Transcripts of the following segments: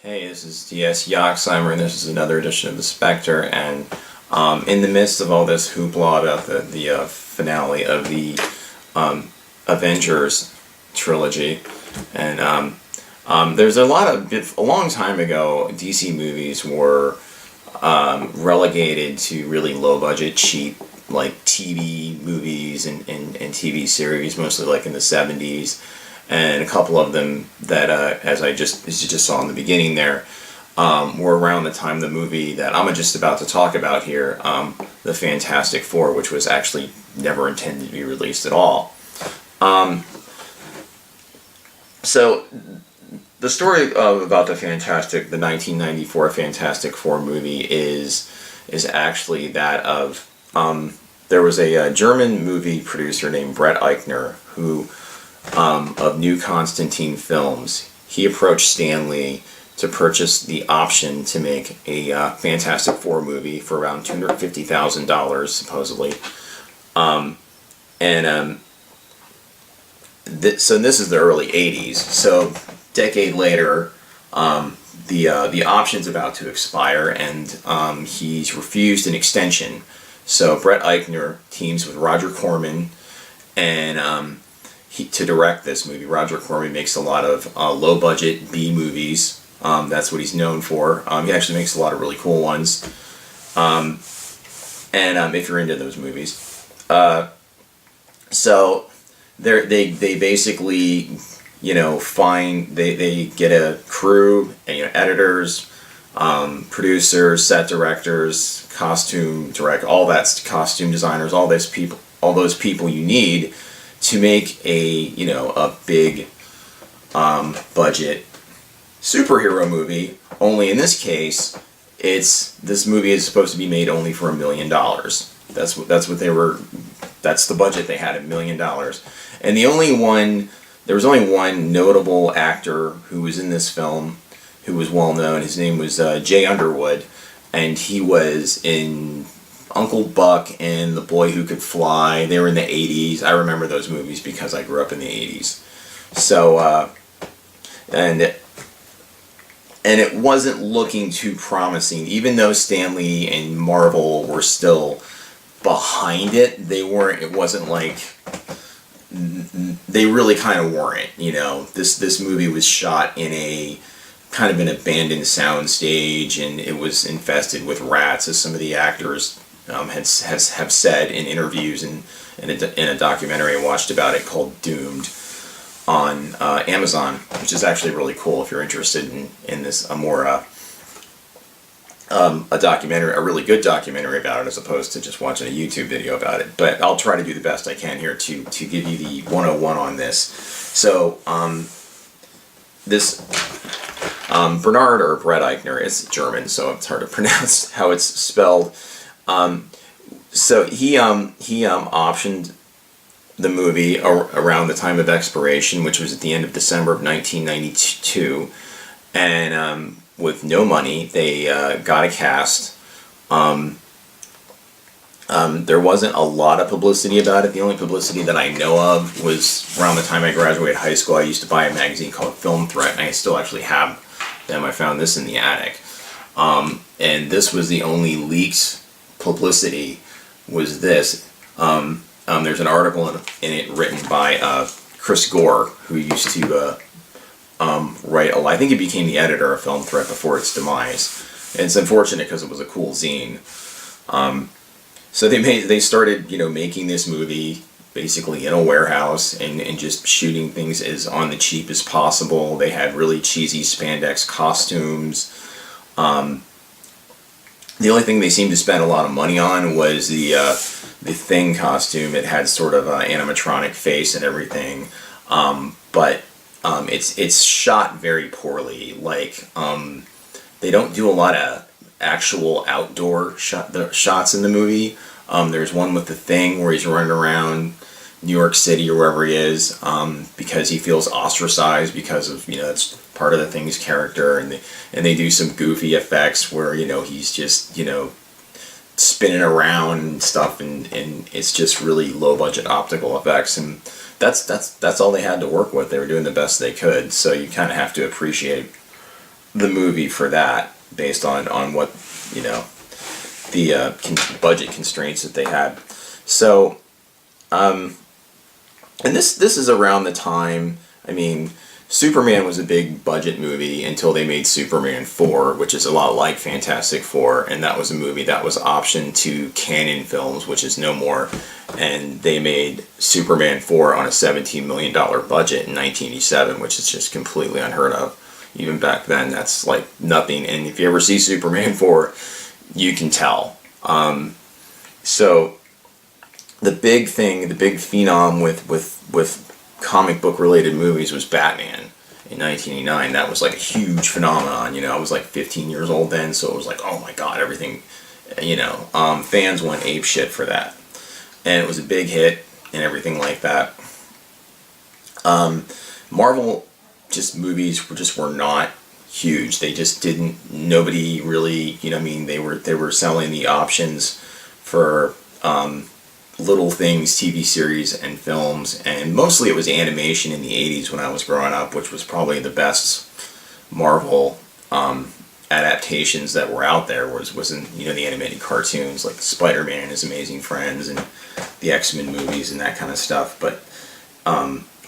Hey, this is DS Yoxheimer, and this is another edition of The Spectre, and in the midst of all this hoopla about the finale of the Avengers trilogy, and there's a long time ago, DC movies were relegated to really low-budget, cheap, like TV movies and TV series, mostly like in the 70s. And a couple of them that, as you just saw in the beginning there, were around the time the movie that I'm just about to talk about here, the Fantastic Four, which was actually never intended to be released at all. So the story about the 1994 Fantastic Four movie is actually that of there was a German movie producer named Brett Eichner who. Of New Constantine Films. He approached Stan Lee to purchase the option to make a Fantastic Four movie for around $250,000, supposedly. So this is the early 80s. So, decade later, the option's about to expire, and he's refused an extension. So, Brett Eichner teams with Roger Corman and to direct this movie. Roger Corman makes a lot of low-budget B movies. That's what he's known for. He actually makes a lot of really cool ones. If you're into those movies. So they basically, they get a crew, editors, producers, set directors, costume designers, all those people you need to make a big budget superhero movie. Only in this case, this movie is supposed to be made only for $1 million. That's what they were. That's the budget they had, $1 million. And there was only one notable actor who was in this film, who was well known. His name was Jay Underwood, and he was in Uncle Buck and The Boy Who Could Fly. They were in the 80s. I remember those movies because I grew up in the 80s. So, and it wasn't looking too promising. Even though Stan Lee and Marvel were still behind it, it wasn't like, they really kind of weren't, This movie was shot in a kind of an abandoned soundstage, and it was infested with rats, as some of the actors have said in interviews and in a documentary I watched about it called Doomed on Amazon, which is actually really cool if you're interested in this, a really good documentary about it, as opposed to just watching a YouTube video about it. But I'll try to do the best I can here to give you the 101 on this. So this Bernard, or Brett Eichner, it's German, so it's hard to pronounce how it's spelled. So he optioned the movie around the time of expiration, which was at the end of December of 1992, and with no money, they got a cast. There wasn't a lot of publicity about it. The only publicity that I know of was around the time I graduated high school. I used to buy a magazine called Film Threat, and I still actually have them. I found this in the attic. And this was the only leaked publicity, was this. There's an article in it written by Chris Gore, who used to write I think he became the editor of Film Threat before its demise. And it's unfortunate because it was a cool zine. So they started making this movie basically in a warehouse and just shooting things as on the cheap as possible. They had really cheesy spandex costumes. The only thing they seemed to spend a lot of money on was the Thing costume. It had sort of an animatronic face and everything, but it's shot very poorly. Like they don't do a lot of actual outdoor shots in the movie. There's one with the Thing where he's running around New York City or wherever he is, because he feels ostracized because of that's part of the Thing's character, and they do some goofy effects where he's just spinning around and stuff, and it's just really low budget optical effects, and that's all they had to work with. They were doing the best they could, so you kind of have to appreciate the movie for that, based on what, the budget constraints that they had. So, and this is around the time, I mean, Superman was a big budget movie until they made Superman 4, which is a lot like Fantastic Four, and that was a movie that was optioned to Canon Films, which is no more, and they made Superman 4 on a $17 million budget in 1987, which is just completely unheard of. Even back then, that's like nothing, and if you ever see Superman 4, you can tell. So, the big thing, the big phenom with comic book related movies was Batman in 1989. That was like a huge phenomenon. I was like 15 years old then, so it was like, oh my god, everything. Fans went apeshit for that, and it was a big hit and everything like that. Marvel movies were not huge. They just didn't. Nobody really. They were selling the options for little things, TV series and films, and mostly it was animation in the 80s when I was growing up, which was probably the best Marvel adaptations that were out there, was in the animated cartoons like Spider-Man and His Amazing Friends and the X-Men movies and that kind of stuff. But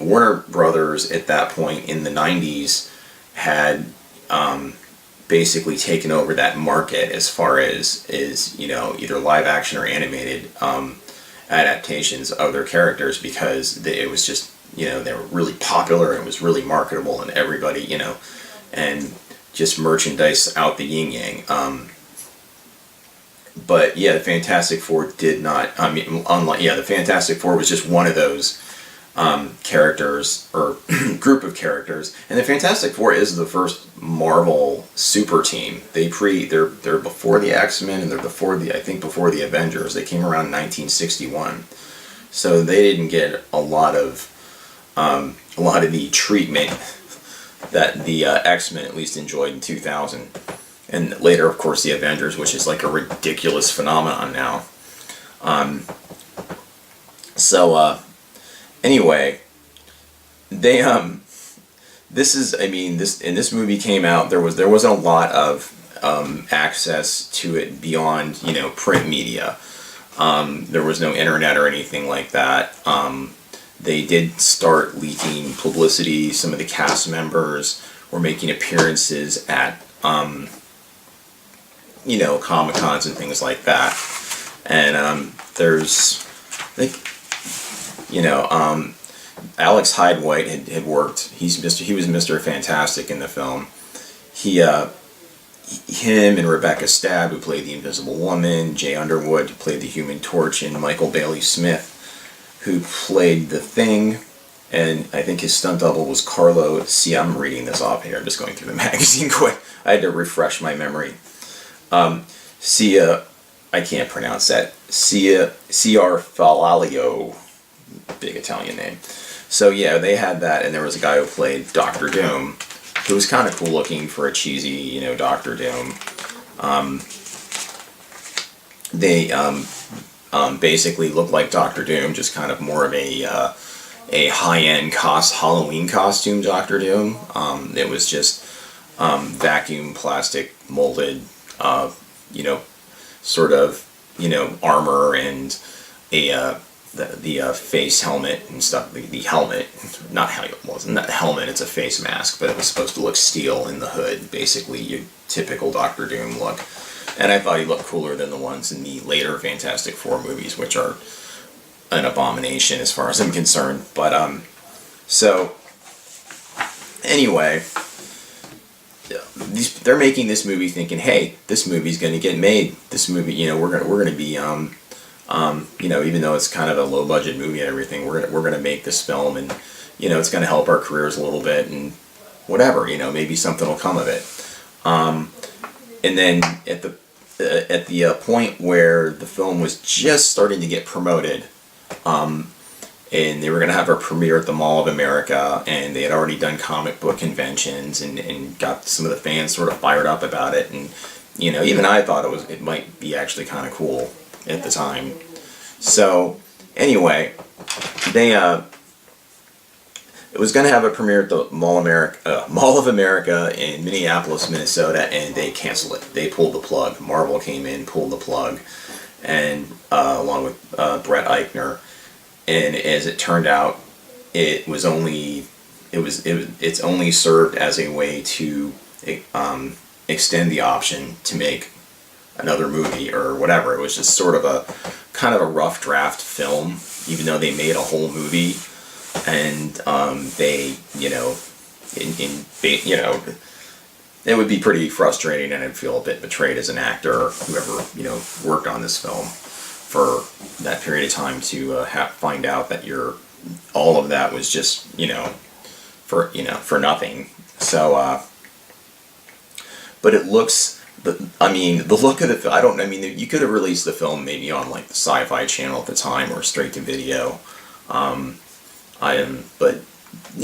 Warner Brothers at that point in the 90s had basically taken over that market as far as either live action or animated adaptations of their characters, because it was just, they were really popular and it was really marketable, and everybody, and just merchandise out the yin yang. But yeah, the Fantastic Four did not, the Fantastic Four was just one of those characters, or group of characters, and the Fantastic Four is the first Marvel super team. They're before the X-Men, and they're before the Avengers. They came around in 1961, so they didn't get a lot of the treatment that the X-Men at least enjoyed in 2000, and later, of course, the Avengers, which is like a ridiculous phenomenon now. Anyway, they this movie came out, there wasn't a lot of access to it beyond print media. There was no internet or anything like that. They did start leaking publicity. Some of the cast members were making appearances at Comic-Cons and things like that. And there's, I think, Alex Hyde White had worked. He was Mr. Fantastic in the film. Him and Rebecca Stabb, who played the Invisible Woman, Jay Underwood, who played the Human Torch, and Michael Bailey Smith, who played the Thing, and I think his stunt double was Carlo. See, I'm reading this off here. I'm just going through the magazine quick. I had to refresh my memory. I can't pronounce that. Ciarfallalio. Big Italian name. So yeah, they had that, and there was a guy who played Doctor Doom, who was kind of cool looking for a cheesy, Doctor Doom. They basically looked like Doctor Doom, just kind of more of a high-end Halloween costume Doctor Doom. It was just vacuum plastic molded, sort of, armor and the face helmet and stuff. The helmet, wasn't that helmet? It's a face mask, but it was supposed to look steel in the hood. Basically, your typical Doctor Doom look. And I thought he looked cooler than the ones in the later Fantastic Four movies, which are an abomination as far as I'm concerned. But so anyway, they're making this movie thinking, hey, this movie's going to get made. This movie, we're going to be even though it's kind of a low budget movie and everything, we're going to make this film, and it's going to help our careers a little bit, and whatever, maybe something will come of it. And then at the point where the film was just starting to get promoted, and they were going to have a premiere at the Mall of America, and they had already done comic book conventions and got some of the fans sort of fired up about it, and even I thought it might be actually kind of cool at the time. So anyway, It was going to have a premiere at the Mall of America in Minneapolis, Minnesota, and they canceled it. They pulled the plug. Marvel came in, pulled the plug, and along with Brett Eichner. And as it turned out, it's only served as a way to extend the option to make another movie or whatever. It was just sort of a kind of a rough draft film, even though they made a whole movie. And they, it would be pretty frustrating, and I'd feel a bit betrayed as an actor or whoever, worked on this film for that period of time to find out that all of that was just, for nothing. So, but it looks, the look of the film, you could have released the film maybe on like the Sci-Fi Channel at the time or straight to video. But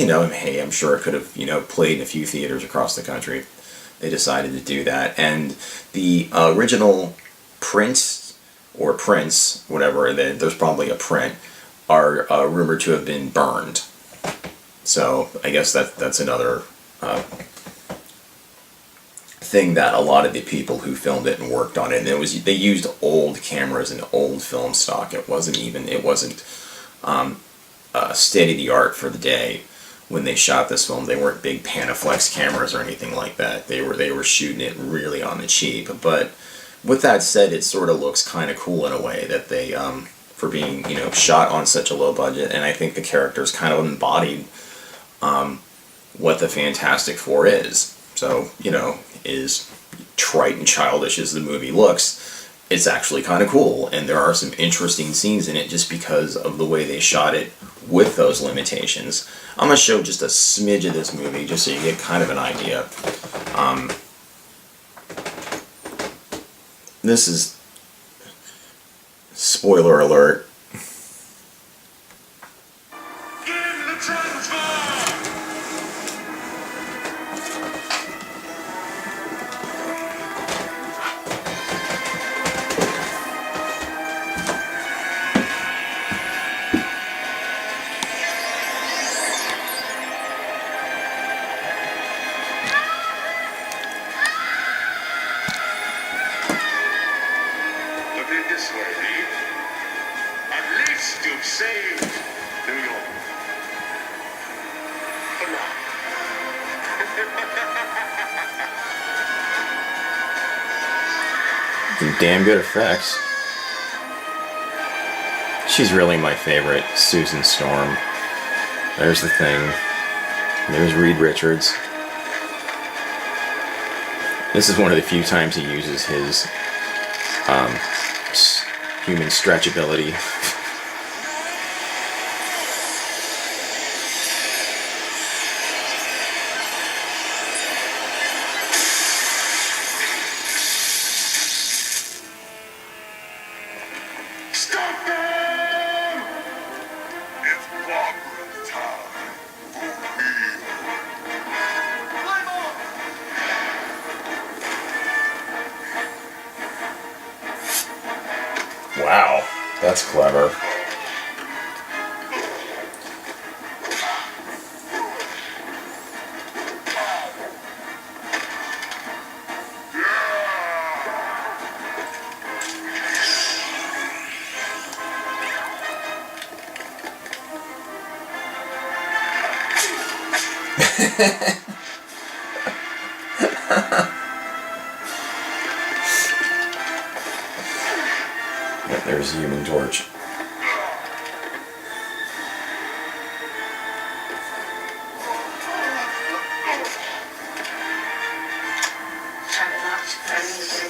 hey, I'm sure it could have, played in a few theaters across the country. They decided to do that. And the original prints, whatever, there's probably a print, are rumored to have been burned. So I guess that's another thing that a lot of the people who filmed it and worked on it, and they used old cameras and old film stock. It wasn't state-of-the-art for the day when they shot this film. They weren't big Panaflex cameras or anything like that. They were shooting it really on the cheap. But with that said, it sort of looks kind of cool in a way that they, for being, shot on such a low budget. And I think the characters kind of embodied what the Fantastic Four is. So, is trite and childish as the movie looks, it's actually kind of cool, and there are some interesting scenes in it just because of the way they shot it with those limitations. I'm going to show just a smidge of this movie just so you get kind of an idea. This is, spoiler alert, some damn good effects. She's really my favorite, Susan Storm. There's the Thing. There's Reed Richards. This is one of the few times he uses his human stretchability. Wow, that's clever. There's Human Torch.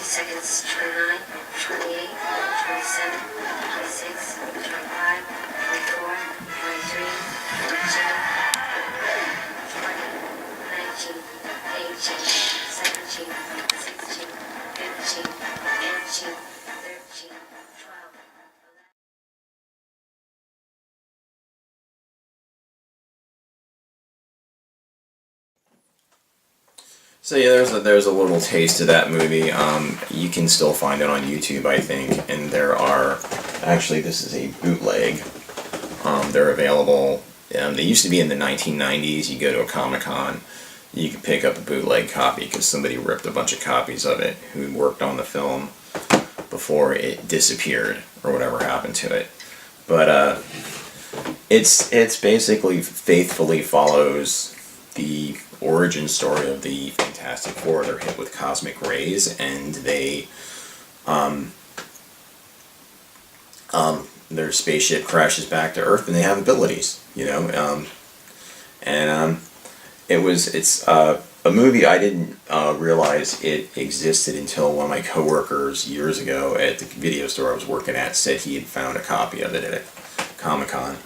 Seconds, 29, 28, 27, 26, 25, 24, 23, 22, 20, 19, 18, 17, 16, 15, 18, 13, 12. So yeah, there's a little taste of that movie. You can still find it on YouTube, I think, and there are, actually this is a bootleg. They're available They used to be in the 1990s. You go to a Comic-Con, you could pick up a bootleg copy because somebody ripped a bunch of copies of it who worked on the film before it disappeared or whatever happened to it. But it's basically faithfully follows the origin story of the Fantastic Four. They're hit with cosmic rays, and their spaceship crashes back to Earth, and they have abilities, you know. It's a movie I didn't realize it existed until one of my coworkers years ago at the video store I was working at said he had found a copy of it at a Comic-Con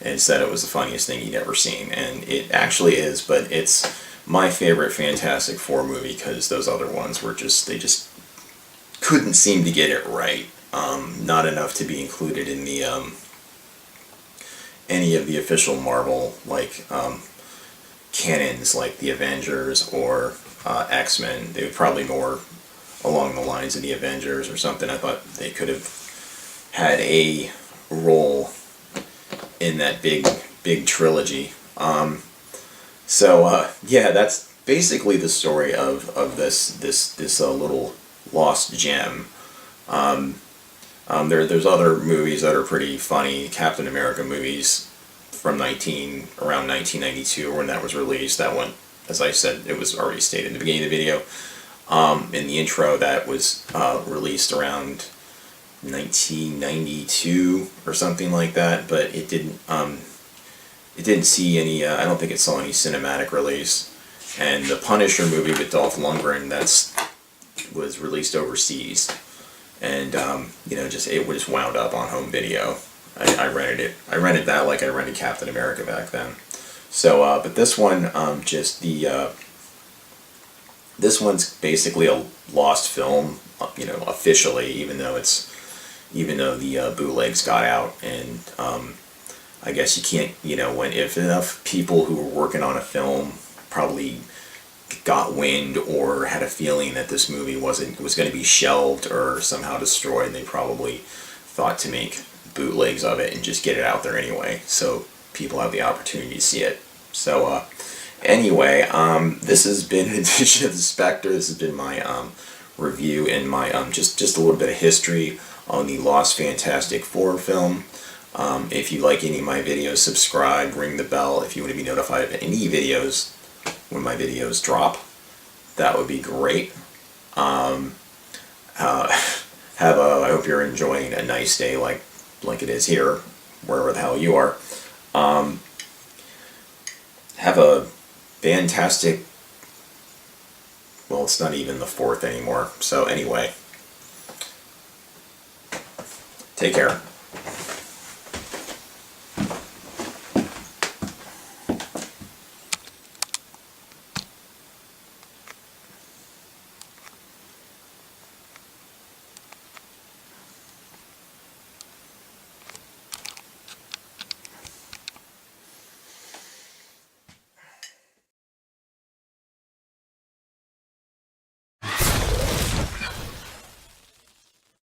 and said it was the funniest thing he'd ever seen. And it actually is, but it's my favorite Fantastic Four movie because those other ones were they just couldn't seem to get it right. Not enough to be included in the any of the official Marvel canons like the Avengers or X-Men. They would probably more along the lines of the Avengers or something. I thought they could have had a role in that big trilogy. Yeah, that's basically the story of this little lost gem. There's other movies that are pretty funny. Captain America movies from around 1992 when that was released. That one, as I said, it was already stated in the beginning of the video. In the intro, that was released around 1992 or something like that, but it didn't see any. I don't think it saw any cinematic release. And the Punisher movie with Dolph Lundgren was released overseas, and it was wound up on home video. I rented it. I rented that like I rented Captain America back then. So, but this one, this one's basically a lost film, officially, even though the bootlegs got out, and I guess you can't, if enough people who were working on a film probably got wind or had a feeling that this movie was going to be shelved or somehow destroyed, they probably thought to make bootlegs of it and just get it out there anyway, so people have the opportunity to see it. So anyway, this has been Edition of the Spectre. This has been my review and my just a little bit of history on the Lost Fantastic Four film. If you like any of my videos, subscribe, ring the bell if you want to be notified of any videos when my videos drop. That would be great. I hope you're enjoying a nice day like it is here, wherever the hell you are. Have a fantastic, well, it's not even the 4th anymore. So anyway, take care.